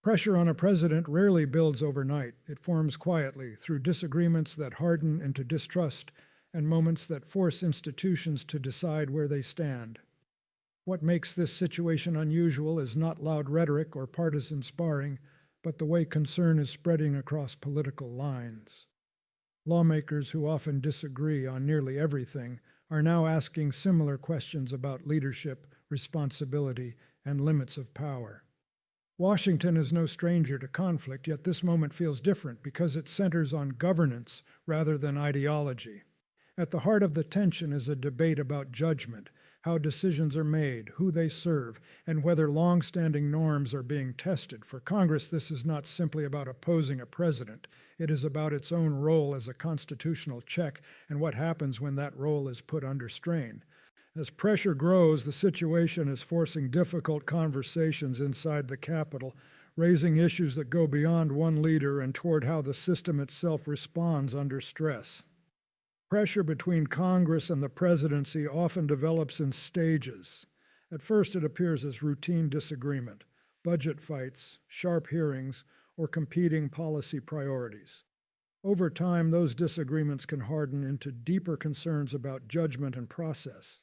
Pressure on a president rarely builds overnight. It forms quietly through disagreements that harden into distrust and moments that force institutions to decide where they stand. What makes this situation unusual is not loud rhetoric or partisan sparring, but the way concern is spreading across political lines. Lawmakers who often disagree on nearly everything are now asking similar questions about leadership, responsibility, and limits of power. Washington is no stranger to conflict, yet this moment feels different because it centers on governance rather than ideology. At the heart of the tension is a debate about judgment, how decisions are made, who they serve, and whether long-standing norms are being tested. For Congress, this is not simply about opposing a president. It is about its own role as a constitutional check and what happens when that role is put under strain. As pressure grows, the situation is forcing difficult conversations inside the Capitol, raising issues that go beyond one leader and toward how the system itself responds under stress. Pressure between Congress and the presidency often develops in stages. At first, it appears as routine disagreement, budget fights, sharp hearings, or competing policy priorities. Over time, those disagreements can harden into deeper concerns about judgment and process.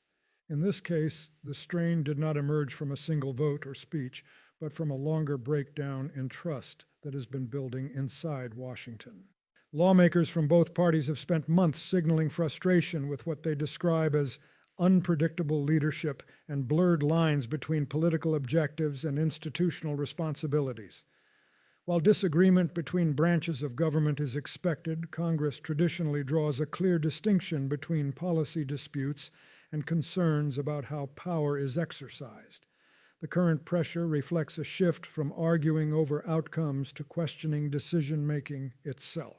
In this case, the strain did not emerge from a single vote or speech, but from a longer breakdown in trust that has been building inside Washington. Lawmakers from both parties have spent months signaling frustration with what they describe as unpredictable leadership and blurred lines between political objectives and institutional responsibilities. While disagreement between branches of government is expected, Congress traditionally draws a clear distinction between policy disputes and concerns about how power is exercised. The current pressure reflects a shift from arguing over outcomes to questioning decision-making itself.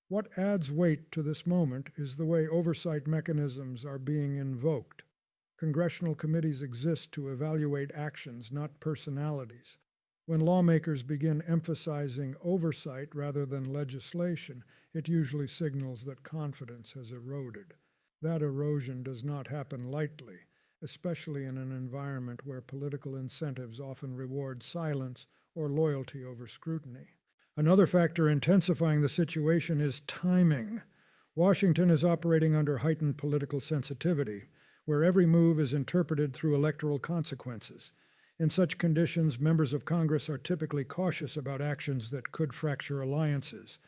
What adds weight to this moment is the way oversight mechanisms are being invoked. Congressional committees exist to evaluate actions, not personalities. When lawmakers begin emphasizing oversight rather than legislation, it usually signals that confidence has eroded. That erosion does not happen lightly, especially in an environment where political incentives often reward silence or loyalty over scrutiny. Another factor intensifying the situation is timing. Washington is operating under heightened political sensitivity, where every move is interpreted through electoral consequences. In such conditions, members of Congress are typically cautious about actions that could fracture alliances.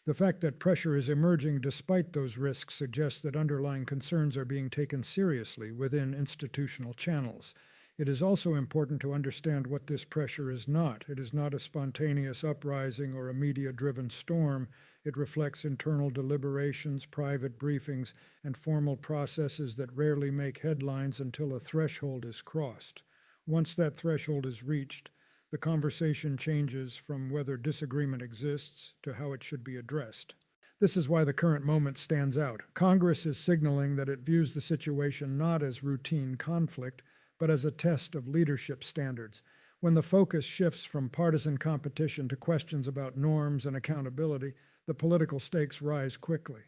The fact that pressure is emerging despite those risks suggests that underlying concerns are being taken seriously within institutional channels. It is also important to understand what this pressure is not. It is not a spontaneous uprising or a media-driven storm. It reflects internal deliberations, private briefings, and formal processes that rarely make headlines until a threshold is crossed. Once that threshold is reached, the conversation changes from whether disagreement exists to how it should be addressed. This is why the current moment stands out. Congress is signaling that it views the situation not as routine conflict, but as a test of leadership standards. When the focus shifts from partisan competition to questions about norms and accountability, the political stakes rise quickly.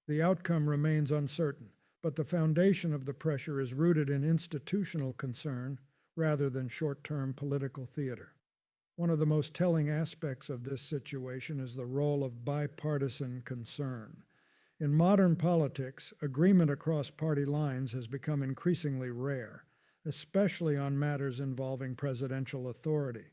The outcome remains uncertain, but the foundation of the pressure is rooted in institutional concern rather than short-term political theater. One of the most telling aspects of this situation is the role of bipartisan concern. In modern politics, agreement across party lines has become increasingly rare, especially on matters involving presidential authority.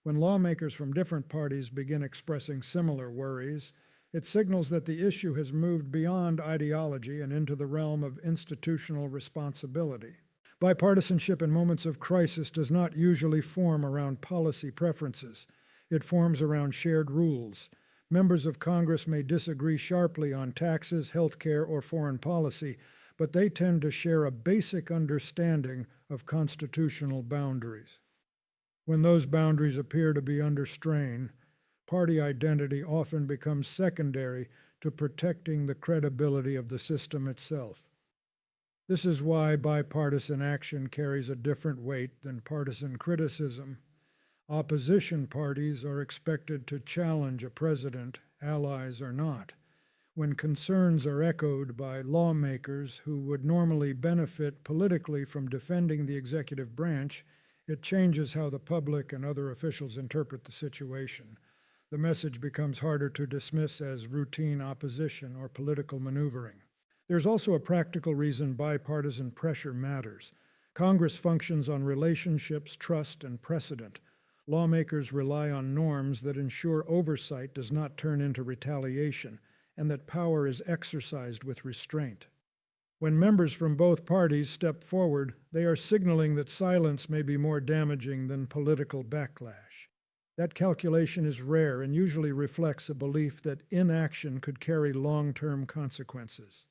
When lawmakers from different parties begin expressing similar worries, it signals that the issue has moved beyond ideology and into the realm of institutional responsibility. Bipartisanship in moments of crisis does not usually form around policy preferences. It forms around shared rules. Members of Congress may disagree sharply on taxes, health care, or foreign policy, but they tend to share a basic understanding of constitutional boundaries. When those boundaries appear to be under strain, party identity often becomes secondary to protecting the credibility of the system itself. This is why bipartisan action carries a different weight than partisan criticism. Opposition parties are expected to challenge a president, allies or not. When concerns are echoed by lawmakers who would normally benefit politically from defending the executive branch, It changes how the public and other officials interpret the situation. The message becomes harder to dismiss as routine opposition or political maneuvering. There's also a practical reason bipartisan pressure matters. Congress functions on relationships, trust, and precedent. Lawmakers rely on norms that ensure oversight does not turn into retaliation and that power is exercised with restraint. When members from both parties step forward, they are signaling that silence may be more damaging than political backlash. That calculation is rare and usually reflects a belief that inaction could carry long-term consequences.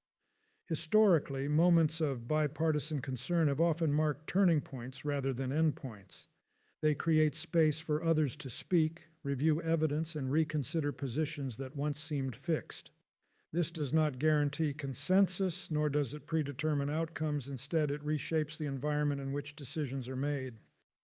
Historically, moments of bipartisan concern have often marked turning points rather than endpoints. They create space for others to speak, review evidence, and reconsider positions that once seemed fixed. This does not guarantee consensus, nor does it predetermine outcomes. Instead, it reshapes the environment in which decisions are made.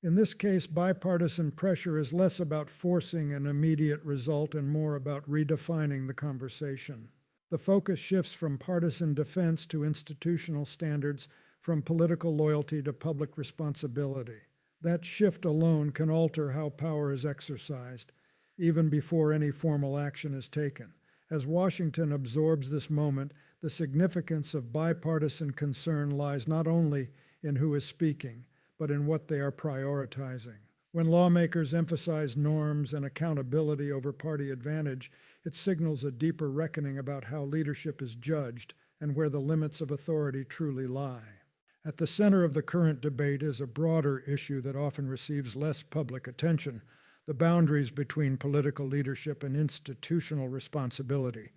In this case, bipartisan pressure is less about forcing an immediate result and more about redefining the conversation. The focus shifts from partisan defense to institutional standards, from political loyalty to public responsibility. That shift alone can alter how power is exercised, even before any formal action is taken. As Washington absorbs this moment, the significance of bipartisan concern lies not only in who is speaking, but in what they are prioritizing. When lawmakers emphasize norms and accountability over party advantage, it signals a deeper reckoning about how leadership is judged and where the limits of authority truly lie. At the center of the current debate is a broader issue that often receives less public attention: the boundaries between political leadership and institutional responsibility.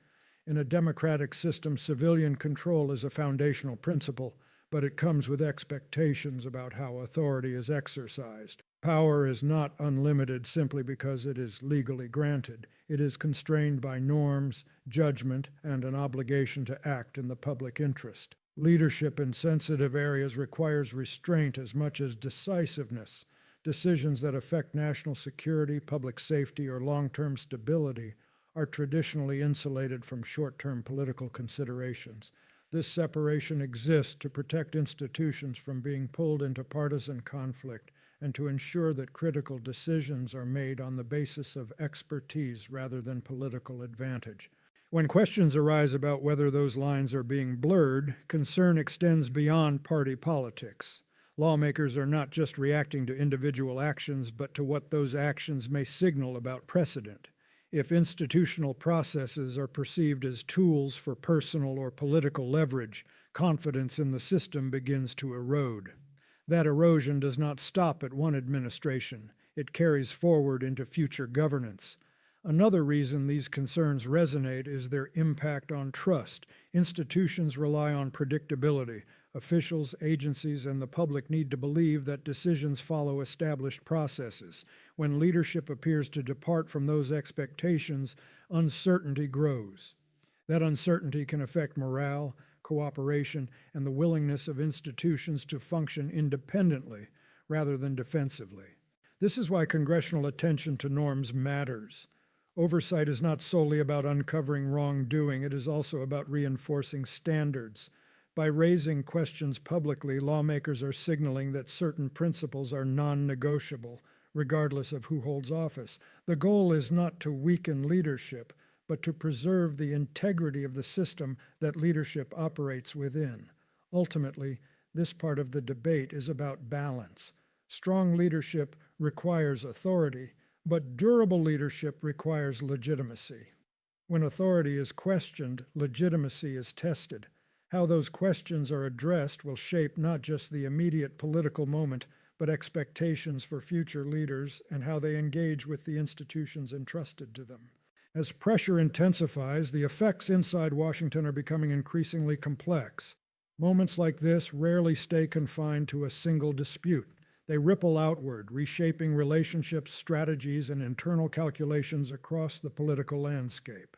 In a democratic system, civilian control is a foundational principle, but it comes with expectations about how authority is exercised. Power is not unlimited simply because it is legally granted. It is constrained by norms, judgment, and an obligation to act in the public interest. Leadership in sensitive areas requires restraint as much as decisiveness. Decisions that affect national security, public safety, or long-term stability are traditionally insulated from short-term political considerations. This separation exists to protect institutions from being pulled into partisan conflict and to ensure that critical decisions are made on the basis of expertise rather than political advantage. When questions arise about whether those lines are being blurred, concern extends beyond party politics. Lawmakers are not just reacting to individual actions, but to what those actions may signal about precedent. If institutional processes are perceived as tools for personal or political leverage, confidence in the system begins to erode. That erosion does not stop at one administration. It carries forward into future governance. Another reason these concerns resonate is their impact on trust. Institutions rely on predictability. Officials, agencies, and the public need to believe that decisions follow established processes. When leadership appears to depart from those expectations, uncertainty grows. That uncertainty can affect morale, cooperation, and the willingness of institutions to function independently rather than defensively. This is why congressional attention to norms matters. Oversight is not solely about uncovering wrongdoing, it is also about reinforcing standards. By raising questions publicly, lawmakers are signaling that certain principles are non-negotiable, regardless of who holds office. The goal is not to weaken leadership, but to preserve the integrity of the system that leadership operates within. Ultimately, this part of the debate is about balance. Strong leadership requires authority, but durable leadership requires legitimacy. When authority is questioned, legitimacy is tested. How those questions are addressed will shape not just the immediate political moment, but expectations for future leaders and how they engage with the institutions entrusted to them. As pressure intensifies, the effects inside Washington are becoming increasingly complex. Moments like this rarely stay confined to a single dispute. They ripple outward, reshaping relationships, strategies, and internal calculations across the political landscape.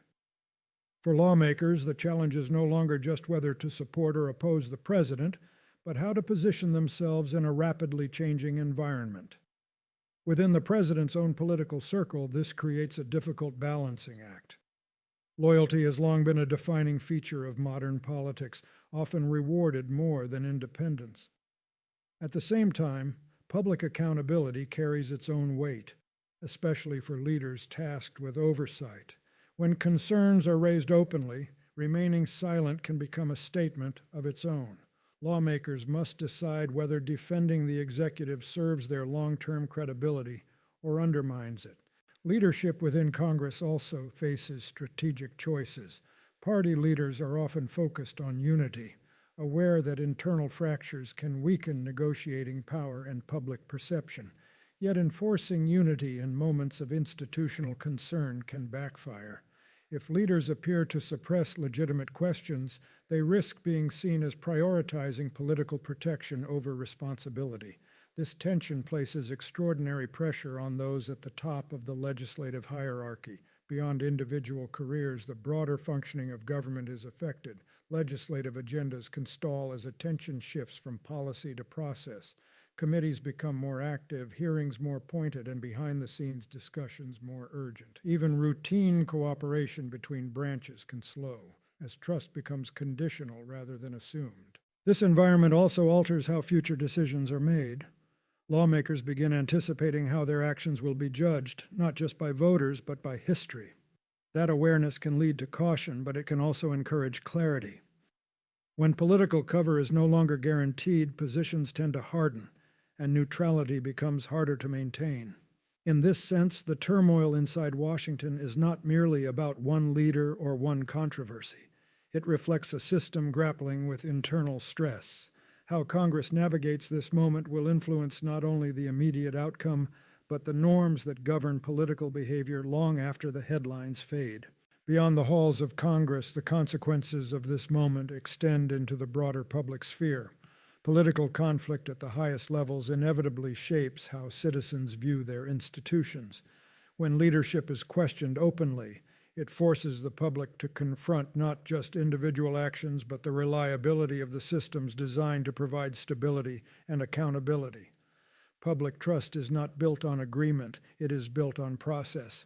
For lawmakers, the challenge is no longer just whether to support or oppose the president, but how to position themselves in a rapidly changing environment. Within the president's own political circle, this creates a difficult balancing act. Loyalty has long been a defining feature of modern politics, often rewarded more than independence. At the same time, Public accountability carries its own weight, especially for leaders tasked with oversight. When concerns are raised openly, remaining silent can become a statement of its own. Lawmakers must decide whether defending the executive serves their long-term credibility or undermines it. Leadership within Congress also faces strategic choices. Party leaders are often focused on unity, aware that internal fractures can weaken negotiating power and public perception. Yet enforcing unity in moments of institutional concern can backfire. If leaders appear to suppress legitimate questions, they risk being seen as prioritizing political protection over responsibility. This tension places extraordinary pressure on those at the top of the legislative hierarchy. Beyond individual careers, the broader functioning of government is affected. Legislative agendas can stall as attention shifts from policy to process. Committees become more active, hearings more pointed, and behind-the-scenes discussions more urgent. Even routine cooperation between branches can slow, as trust becomes conditional rather than assumed. This environment also alters how future decisions are made. Lawmakers begin anticipating how their actions will be judged, not just by voters, but by history. That awareness can lead to caution, but it can also encourage clarity. When political cover is no longer guaranteed, positions tend to harden, and neutrality becomes harder to maintain. In this sense, the turmoil inside Washington is not merely about one leader or one controversy. It reflects a system grappling with internal stress. How Congress navigates this moment will influence not only the immediate outcome, but the norms that govern political behavior long after the headlines fade. Beyond the halls of Congress, the consequences of this moment extend into the broader public sphere. Political conflict at the highest levels inevitably shapes how citizens view their institutions. When leadership is questioned openly, it forces the public to confront not just individual actions, but the reliability of the systems designed to provide stability and accountability. Public trust is not built on agreement, it is built on process.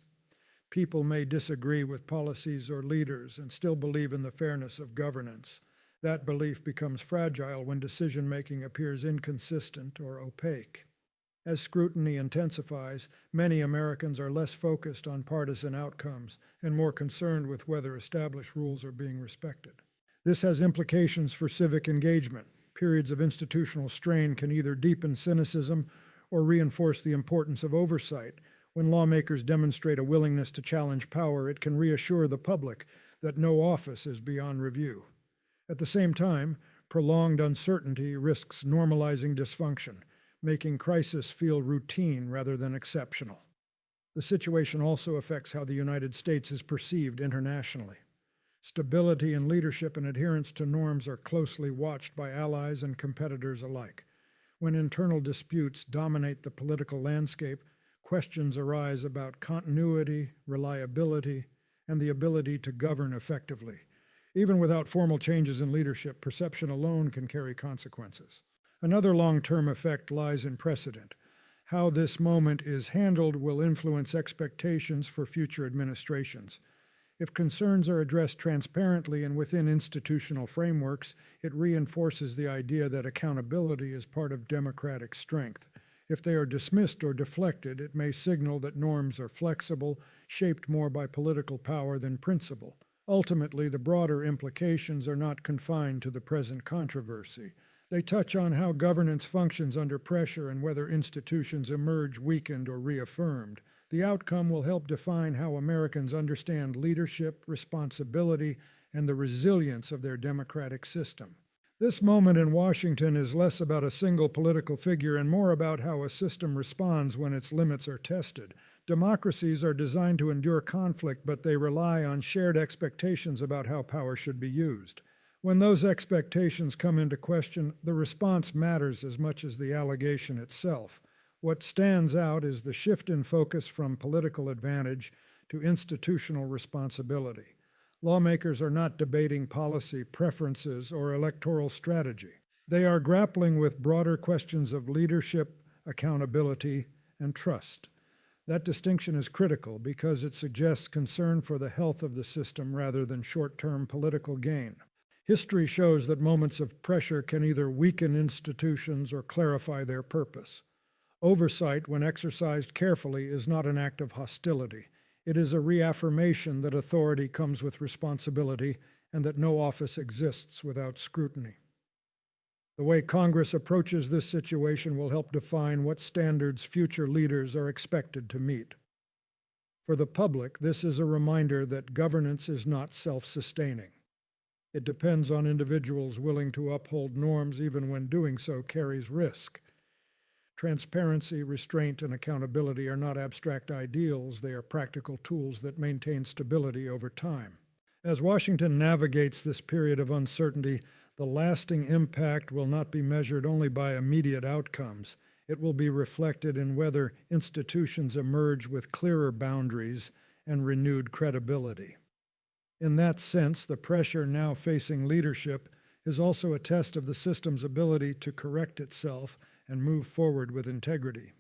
People may disagree with policies or leaders and still believe in the fairness of governance. That belief becomes fragile when decision-making appears inconsistent or opaque. As scrutiny intensifies, many Americans are less focused on partisan outcomes and more concerned with whether established rules are being respected. This has implications for civic engagement. Periods of institutional strain can either deepen cynicism or reinforce the importance of oversight. When lawmakers demonstrate a willingness to challenge power, it can reassure the public that no office is beyond review. At the same time, prolonged uncertainty risks normalizing dysfunction, making crisis feel routine rather than exceptional. The situation also affects how the United States is perceived internationally. Stability in leadership and adherence to norms are closely watched by allies and competitors alike. When internal disputes dominate the political landscape, questions arise about continuity, reliability, and the ability to govern effectively. Even without formal changes in leadership, perception alone can carry consequences. Another long-term effect lies in precedent. How this moment is handled will influence expectations for future administrations. If concerns are addressed transparently and within institutional frameworks, it reinforces the idea that accountability is part of democratic strength. If they are dismissed or deflected, it may signal that norms are flexible, shaped more by political power than principle. Ultimately, the broader implications are not confined to the present controversy. They touch on how governance functions under pressure and whether institutions emerge weakened or reaffirmed. The outcome will help define how Americans understand leadership, responsibility, and the resilience of their democratic system. This moment in Washington is less about a single political figure and more about how a system responds when its limits are tested. Democracies are designed to endure conflict, but they rely on shared expectations about how power should be used. When those expectations come into question, the response matters as much as the allegation itself. What stands out is the shift in focus from political advantage to institutional responsibility. Lawmakers are not debating policy preferences or electoral strategy. They are grappling with broader questions of leadership, accountability, and trust. That distinction is critical because it suggests concern for the health of the system rather than short-term political gain. History shows that moments of pressure can either weaken institutions or clarify their purpose. Oversight, when exercised carefully, is not an act of hostility. It is a reaffirmation that authority comes with responsibility and that no office exists without scrutiny. The way Congress approaches this situation will help define what standards future leaders are expected to meet. For the public, this is a reminder that governance is not self-sustaining. It depends on individuals willing to uphold norms even when doing so carries risk. Transparency, restraint, and accountability are not abstract ideals, they are practical tools that maintain stability over time. As Washington navigates this period of uncertainty, the lasting impact will not be measured only by immediate outcomes. It will be reflected in whether institutions emerge with clearer boundaries and renewed credibility. In that sense, the pressure now facing leadership is also a test of the system's ability to correct itself and move forward with integrity.